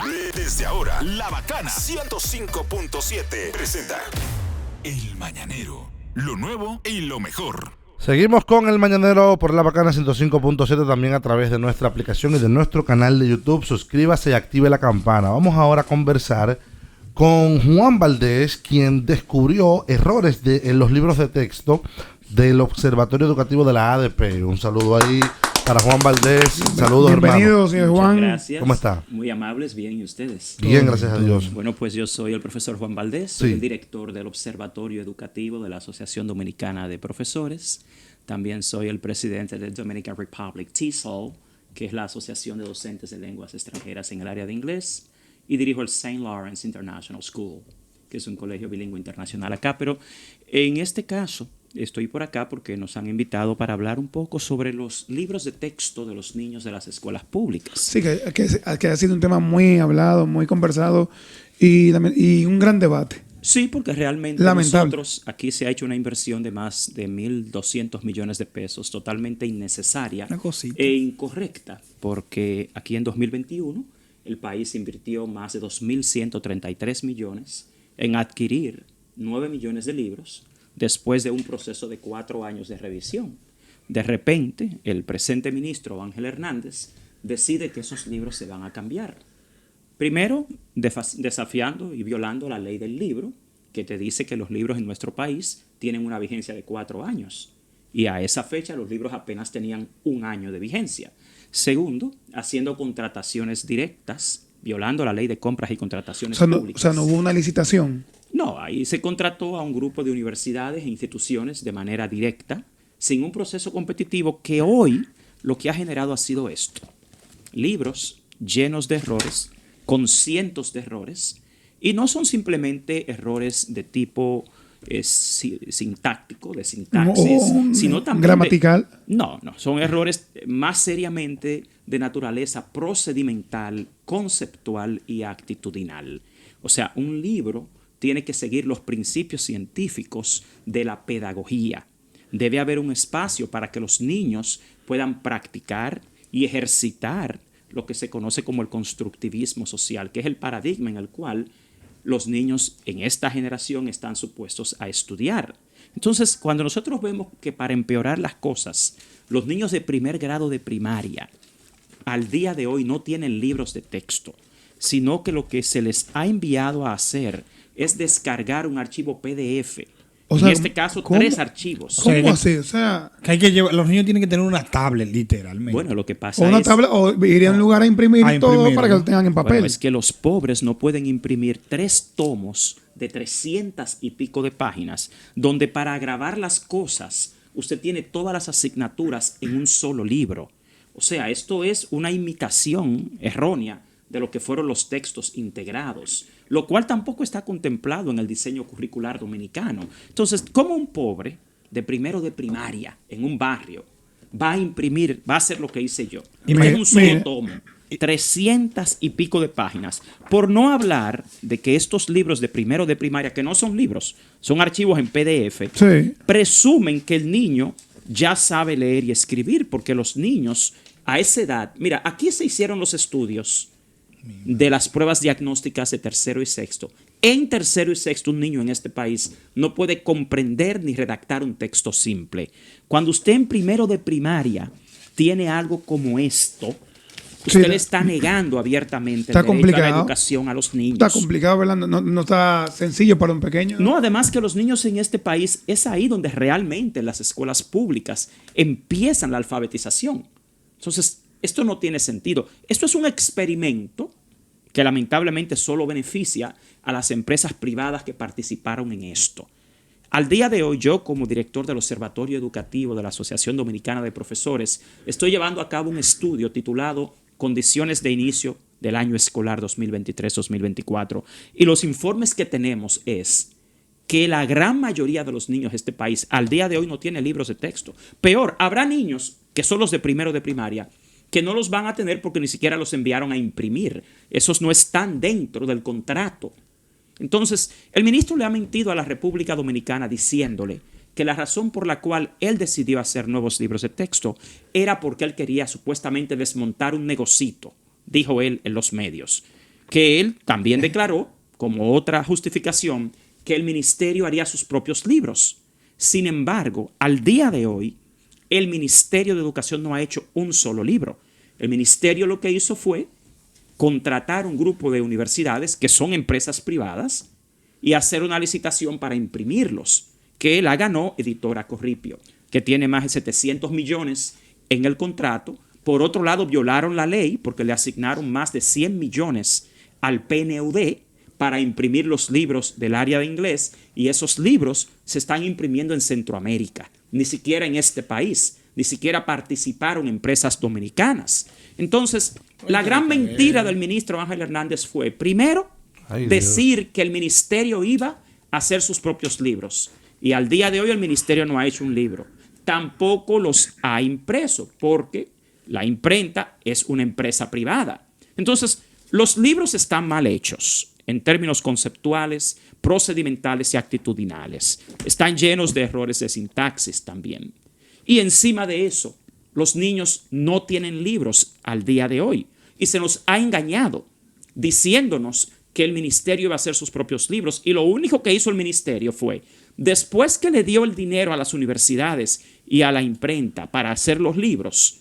Desde ahora, La Bacana 105.7 presenta El Mañanero. Lo nuevo y lo mejor. Seguimos con El Mañanero por La Bacana 105.7, también a través de nuestra aplicación y de nuestro canal de YouTube. Suscríbase y active la campana. Vamos ahora a conversar con Juan Valdés, quien descubrió errores en los libros de texto del Observatorio Educativo de la ADP. Un saludo ahí para Juan Valdés. Saludos, bienvenido, señor Juan. Muchas gracias. ¿Cómo está? Muy amables, bien, ¿y ustedes? Bien, gracias a Dios. Bueno, pues yo soy el profesor Juan Valdés, soy Sí. el director del Observatorio Educativo de la Asociación Dominicana de Profesores. También soy el presidente del Dominican Republic TESOL, que es la Asociación de Docentes de Lenguas Extranjeras en el área de inglés. Y dirijo el St. Lawrence International School, que es un colegio bilingüe internacional acá. Pero en este caso, estoy por acá porque nos han invitado para hablar un poco sobre los libros de texto de los niños de las escuelas públicas. Sí, que ha sido un tema muy hablado, muy conversado y un gran debate. Sí, porque realmente Lamentable. nosotros aquí se ha hecho una inversión de más de 1.200 millones de pesos, totalmente innecesaria Una cosita. e incorrecta, porque aquí en 2021 el país invirtió más de 2.133 millones en adquirir 9 millones de libros después de un proceso de 4 años de revisión. De repente, el presente ministro Ángel Hernández decide que esos libros se van a cambiar. Primero, desafiando y violando la ley del libro, que te dice que los libros en nuestro país tienen una vigencia de 4 años. Y a esa fecha los libros apenas tenían 1 año de vigencia. Segundo, haciendo contrataciones directas, violando la ley de compras y contrataciones públicas. O sea, no hubo una licitación. No, ahí se contrató a un grupo de universidades e instituciones de manera directa, sin un proceso competitivo que hoy lo que ha generado ha sido esto. Libros llenos de errores, con cientos de errores, y no son simplemente errores de tipo sintáctico, de sintaxis, sino también gramatical. No, son errores más seriamente de naturaleza procedimental, conceptual y actitudinal. O sea, un libro tiene que seguir los principios científicos de la pedagogía. Debe haber un espacio para que los niños puedan practicar y ejercitar lo que se conoce como el constructivismo social, que es el paradigma en el cual los niños en esta generación están supuestos a estudiar. Entonces, cuando nosotros vemos que para empeorar las cosas, los niños de primer grado de primaria al día de hoy no tienen libros de texto, sino que lo que se les ha enviado a hacer es descargar un archivo PDF. O sea, en este caso, ¿cómo? 3 archivos. ¿Cómo así? O sea, Que hay que llevar, los niños tienen que tener una tablet, literalmente. Bueno, lo que pasa o una es... tabla, o ir a un lugar a imprimir A y todo imprimir, para que ¿no? lo tengan en papel. Bueno, es que los pobres no pueden imprimir 3 tomos de 300 y pico de páginas, donde para grabar las cosas usted tiene todas las asignaturas en un solo libro. O sea, esto es una imitación errónea de lo que fueron los textos integrados, lo cual tampoco está contemplado en el diseño curricular dominicano. Entonces, ¿cómo un pobre de primero de primaria en un barrio va a imprimir, va a hacer lo que hice yo? Y Es un solo mire. tomo, 300 y pico de páginas. Por no hablar de que estos libros de primero de primaria, que no son libros, son archivos en PDF, Sí. presumen que el niño ya sabe leer y escribir, porque los niños a esa edad, mira, aquí se hicieron los estudios de las pruebas diagnósticas de tercero y sexto. En tercero y sexto, un niño en este país no puede comprender ni redactar un texto simple. Cuando usted en primero de primaria tiene algo como esto, usted Sí, le está negando abiertamente está el derecho a la complicado. educación a los niños. Está complicado, ¿verdad? No está sencillo para un pequeño. No, además que los niños en este país es ahí donde realmente las escuelas públicas empiezan la alfabetización. Entonces, esto no tiene sentido. Esto es un experimento que lamentablemente solo beneficia a las empresas privadas que participaron en esto. Al día de hoy, yo como director del Observatorio Educativo de la Asociación Dominicana de Profesores, estoy llevando a cabo un estudio titulado Condiciones de inicio del año escolar 2023-2024. Y los informes que tenemos es que la gran mayoría de los niños de este país al día de hoy no tiene libros de texto. Peor, habrá niños que son los de primero de primaria que no los van a tener porque ni siquiera los enviaron a imprimir. Esos no están dentro del contrato. Entonces, el ministro le ha mentido a la República Dominicana diciéndole que la razón por la cual él decidió hacer nuevos libros de texto era porque él quería supuestamente desmontar un negocito, dijo él en los medios. que él también declaró, como otra justificación, que el ministerio haría sus propios libros. Sin embargo, al día de hoy, el Ministerio de Educación no ha hecho un solo libro. El ministerio lo que hizo fue contratar un grupo de universidades que son empresas privadas y hacer una licitación para imprimirlos, que la ganó Editora Corripio, que tiene más de 700 millones en el contrato. Por otro lado, violaron la ley porque le asignaron más de 100 millones al PNUD para imprimir los libros del área de inglés, y esos libros se están imprimiendo en Centroamérica, ni siquiera en este país, ni siquiera participaron empresas dominicanas. Entonces, la gran mentira del ministro Ángel Hernández fue, primero, decir que el ministerio iba a hacer sus propios libros, y al día de hoy el ministerio no ha hecho un libro. Tampoco los ha impreso, porque la imprenta es una empresa privada. Entonces, los libros están mal hechos en términos conceptuales, procedimentales y actitudinales. Están llenos de errores de sintaxis también. Y encima de eso, los niños no tienen libros al día de hoy. Y se nos ha engañado diciéndonos que el ministerio iba a hacer sus propios libros. Y lo único que hizo el ministerio fue, después que le dio el dinero a las universidades y a la imprenta para hacer los libros,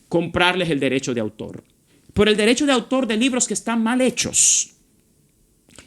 comprarles el derecho de autor. Por el derecho de autor de libros que están mal hechos.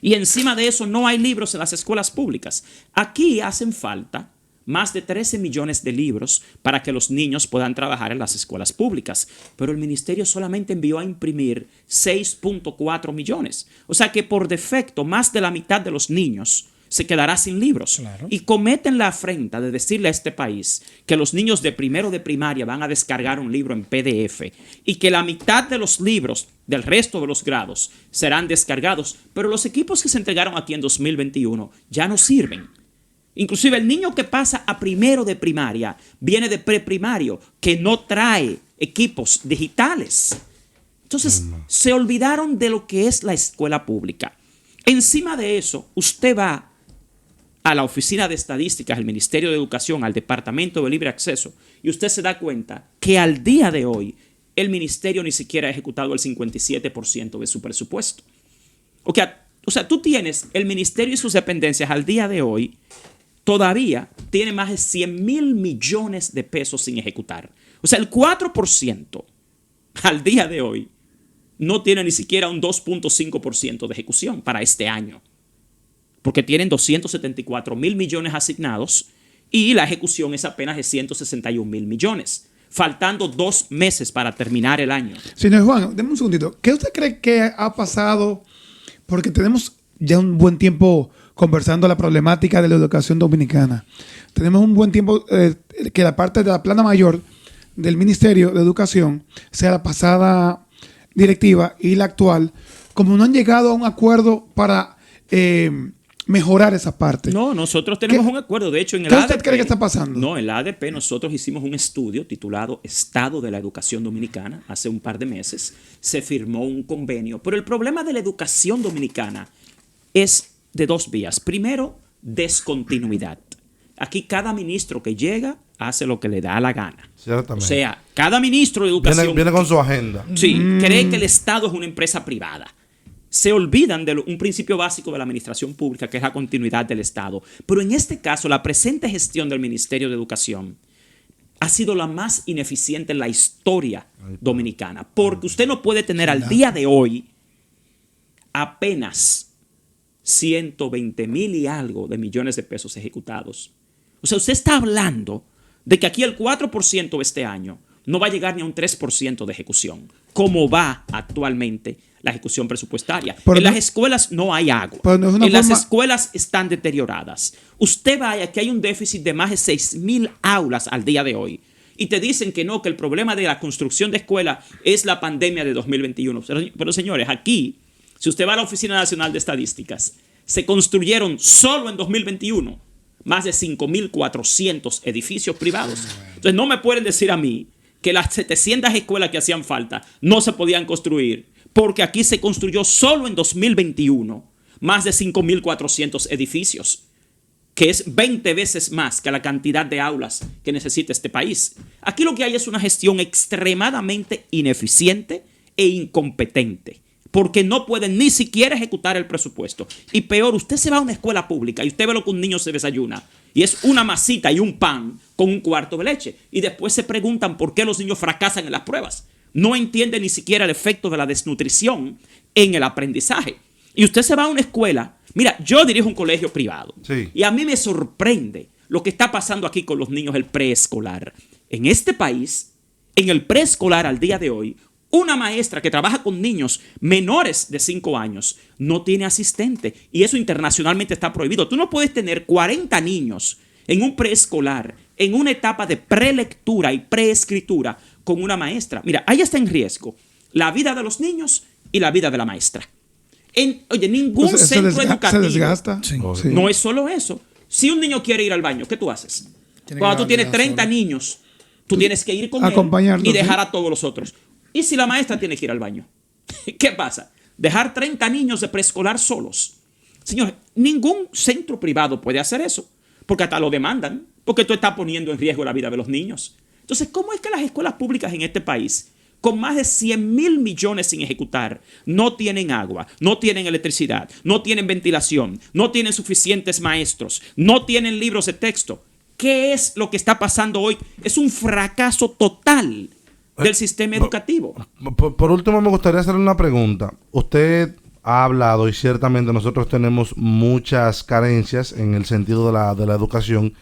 Y encima de eso no hay libros en las escuelas públicas. Aquí hacen falta más de 13 millones de libros para que los niños puedan trabajar en las escuelas públicas. Pero el ministerio solamente envió a imprimir 6.4 millones. O sea que por defecto más de la mitad de los niños se quedará sin libros. Claro. Y cometen la afrenta de decirle a este país que los niños de primero de primaria van a descargar un libro en PDF y que la mitad de los libros del resto de los grados serán descargados, pero los equipos que se entregaron aquí en 2021 ya no sirven. Inclusive el niño que pasa a primero de primaria viene de preprimario, que no trae equipos digitales. Entonces, se olvidaron de lo que es la escuela pública. Encima de eso, usted va a la Oficina de Estadísticas del Ministerio de Educación, al Departamento de Libre Acceso, y usted se da cuenta que al día de hoy el ministerio ni siquiera ha ejecutado el 57% de su presupuesto. O sea, tú tienes el ministerio y sus dependencias al día de hoy, todavía tiene más de 100,000 millones de pesos sin ejecutar. O sea, el 4% al día de hoy no tiene ni siquiera un 2.5% de ejecución para este año, porque tienen 274,000 millones asignados y la ejecución es apenas de 161,000 millones, faltando 2 meses para terminar el año. Señor Juan, deme un segundito. ¿Qué usted cree que ha pasado? Porque tenemos ya un buen tiempo conversando la problemática de la educación dominicana. Tenemos un buen tiempo que la parte de la plana mayor del Ministerio de Educación, sea la pasada directiva y la actual, como no han llegado a un acuerdo para mejorar esa parte. No, nosotros tenemos un acuerdo. De hecho, en el ¿Qué ADP, usted cree que está pasando? No, en la ADP nosotros hicimos un estudio titulado Estado de la Educación Dominicana hace un par de meses. Se firmó un convenio. Pero el problema de la educación dominicana es de 2 vías. Primero, descontinuidad. Aquí cada ministro que llega hace lo que le da la gana. Ciertamente. O sea, cada ministro de educación Viene con su agenda. sí, cree que el Estado es una empresa privada. Se olvidan de un principio básico de la administración pública, que es la continuidad del Estado. Pero en este caso, la presente gestión del Ministerio de Educación ha sido la más ineficiente en la historia dominicana. Porque usted no puede tener al día de hoy apenas 120,000 y algo de millones de pesos ejecutados. O sea, usted está hablando de que aquí el 4% este año no va a llegar ni a un 3% de ejecución, como va actualmente la ejecución presupuestaria. Pero en no, las escuelas no hay agua. Pero no es Las forma... escuelas están deterioradas. Usted vaya que hay un déficit de más de 6,000 aulas al día de hoy. Y te dicen que no, que el problema de la construcción de escuelas es la pandemia de 2021. Pero señores, aquí, si usted va a la Oficina Nacional de Estadísticas, se construyeron solo en 2021 más de 5,400 edificios privados. Entonces no me pueden decir a mí que las 700 escuelas que hacían falta no se podían construir, porque aquí se construyó solo en 2021 más de 5,400 edificios, que es 20 veces más que la cantidad de aulas que necesita este país. Aquí lo que hay es una gestión extremadamente ineficiente e incompetente porque no pueden ni siquiera ejecutar el presupuesto. Y peor, usted se va a una escuela pública y usted ve lo que un niño se desayuna. Y es una masita y un pan con un cuarto de leche. Y después se preguntan por qué los niños fracasan en las pruebas. No entienden ni siquiera el efecto de la desnutrición en el aprendizaje. Y usted se va a una escuela. Mira, yo dirijo un colegio privado. Sí. Y a mí me sorprende lo que está pasando aquí con los niños del preescolar. En este país, en el preescolar al día de hoy, una maestra que trabaja con niños menores de 5 años no tiene asistente. Y eso internacionalmente está prohibido. Tú no puedes tener 40 niños en un preescolar, en una etapa de prelectura y preescritura con una maestra. Mira, ahí está en riesgo la vida de los niños y la vida de la maestra. Oye, ningún centro educativo. Se desgasta. Sí. Sí. No es solo eso. Si un niño quiere ir al baño, ¿qué tú haces? Cuando tú tienes 30 niños, tú tienes que ir con él y dejar a todos los otros. ¿Y si la maestra tiene que ir al baño? ¿Qué pasa? Dejar 30 niños de preescolar solos. Señores, ningún centro privado puede hacer eso, porque hasta lo demandan, porque tú estás poniendo en riesgo la vida de los niños. Entonces, ¿cómo es que las escuelas públicas en este país, con más de 100.000 millones sin ejecutar, no tienen agua, no tienen electricidad, no tienen ventilación, no tienen suficientes maestros, no tienen libros de texto? ¿Qué es lo que está pasando hoy? Es un fracaso total del sistema educativo. Por último, me gustaría hacerle una pregunta. Usted ha hablado, y ciertamente nosotros tenemos muchas carencias en el sentido de la educación.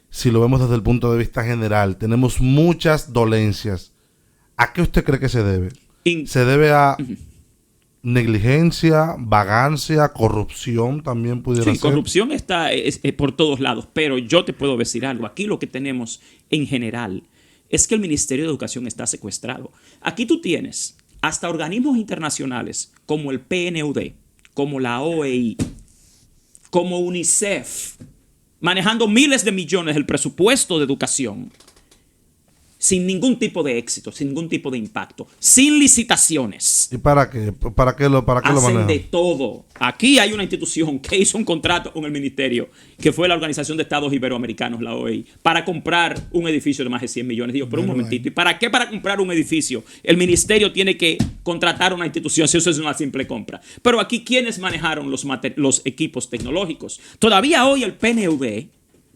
Si lo vemos desde el punto de vista general, tenemos muchas dolencias. ¿A qué usted cree que se debe? ¿Se debe a negligencia, vagancia, corrupción también pudiera ser? Sí, corrupción está por todos lados, pero yo te puedo decir algo. Aquí lo que tenemos en general es que el Ministerio de Educación está secuestrado. Aquí tú tienes hasta organismos internacionales como el PNUD, como la OEI, como UNICEF, manejando miles de millones del presupuesto de educación, sin ningún tipo de éxito, sin ningún tipo de impacto, sin licitaciones. ¿Y para qué? ¿Para qué lo Hacen manejan? de todo. Aquí hay una institución que hizo un contrato con el ministerio, que fue la Organización de Estados Iberoamericanos, la OEI, para comprar un edificio de más de 100 millones. Digo, pero un momentito, ¿y para qué para comprar un edificio? El ministerio tiene que contratar una institución, si eso es una simple compra. Pero aquí, ¿quiénes manejaron los equipos tecnológicos? Todavía hoy el PNUD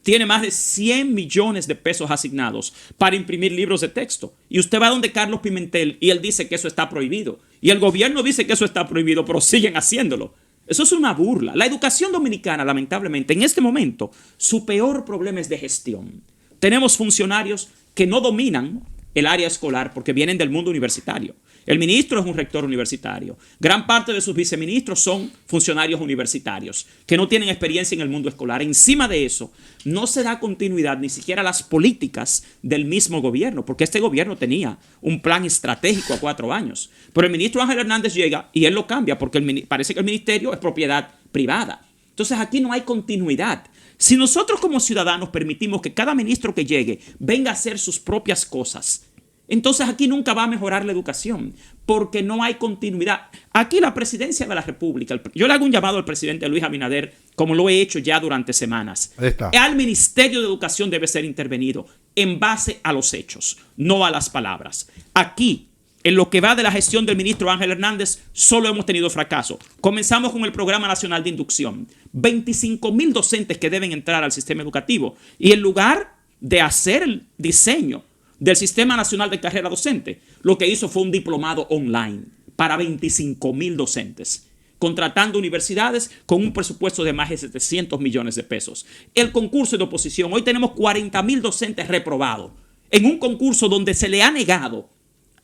tiene más de 100 millones de pesos asignados para imprimir libros de texto. Y usted va donde Carlos Pimentel y él dice que eso está prohibido. Y el gobierno dice que eso está prohibido, pero siguen haciéndolo. Eso es una burla. La educación dominicana, lamentablemente, en este momento, su peor problema es de gestión. Tenemos funcionarios que no dominan el área escolar porque vienen del mundo universitario. El ministro es un rector universitario. Gran parte de sus viceministros son funcionarios universitarios que no tienen experiencia en el mundo escolar. Encima de eso, no se da continuidad ni siquiera a las políticas del mismo gobierno, porque este gobierno tenía un plan estratégico a 4 años. Pero el ministro Ángel Hernández llega y él lo cambia porque parece que el ministerio es propiedad privada. Entonces aquí no hay continuidad. Si nosotros como ciudadanos permitimos que cada ministro que llegue venga a hacer sus propias cosas, entonces aquí nunca va a mejorar la educación, porque no hay continuidad. Aquí la presidencia de la República, yo le hago un llamado al presidente Luis Abinader, como lo he hecho ya durante semanas. Ahí está. Al Ministerio de Educación debe ser intervenido en base a los hechos, no a las palabras. Aquí, en lo que va de la gestión del ministro Ángel Hernández, solo hemos tenido fracaso. Comenzamos con el Programa Nacional de Inducción. 25,000 docentes que deben entrar al sistema educativo. Y en lugar de hacer el diseño del Sistema Nacional de Carrera Docente, lo que hizo fue un diplomado online para 25,000 docentes, contratando universidades con un presupuesto de más de 700 millones de pesos. El concurso de oposición, hoy tenemos 40,000 docentes reprobados en un concurso donde se le ha negado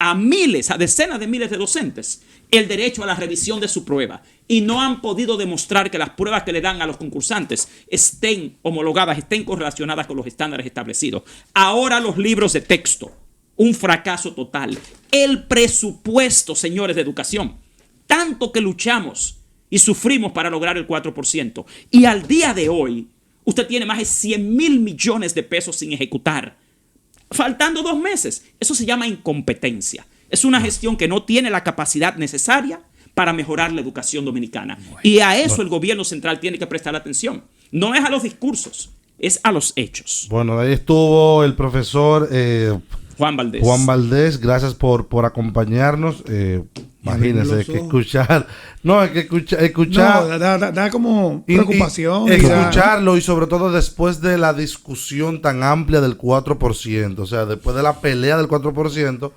a decenas de miles de docentes el derecho a la revisión de su prueba y no han podido demostrar que las pruebas que le dan a los concursantes estén homologadas, estén correlacionadas con los estándares establecidos. Ahora los libros de texto, un fracaso total. El presupuesto, señores de educación, tanto que luchamos y sufrimos para lograr el 4%. Y al día de hoy, usted tiene más de 100,000 millones de pesos sin ejecutar, faltando 2 meses. Eso se llama incompetencia. Es una gestión que no tiene la capacidad necesaria para mejorar la educación dominicana. Y a eso el gobierno central tiene que prestar atención. No es a los discursos, es a los hechos. Bueno, de ahí estuvo el profesor Juan Valdés. Juan Valdés, gracias por acompañarnos. Imagínense, los que ojos. escuchar. No, es que escuchar. No, da como y- preocupación. y y da- escucharlo y sobre todo después de la discusión tan amplia del 4%, o sea, después de la pelea del 4%,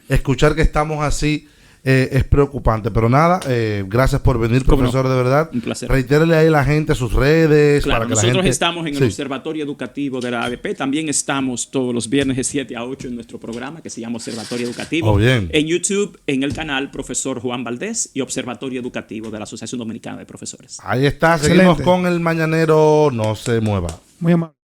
escuchar que estamos así es preocupante. Pero nada, gracias por venir, ¿Cómo no? profesor, de verdad. Un placer. Reitérele ahí a la gente sus redes. Claro, para que la nosotros gente... estamos en el Sí. Observatorio Educativo de la ABP. También estamos todos los viernes de 7 a 8 en nuestro programa que se llama Observatorio Educativo. Oh, bien. En YouTube, en el canal Profesor Juan Valdés y Observatorio Educativo de la Asociación Dominicana de Profesores. Ahí está, seguimos Excelente. con el mañanero. No se mueva. Muy amable.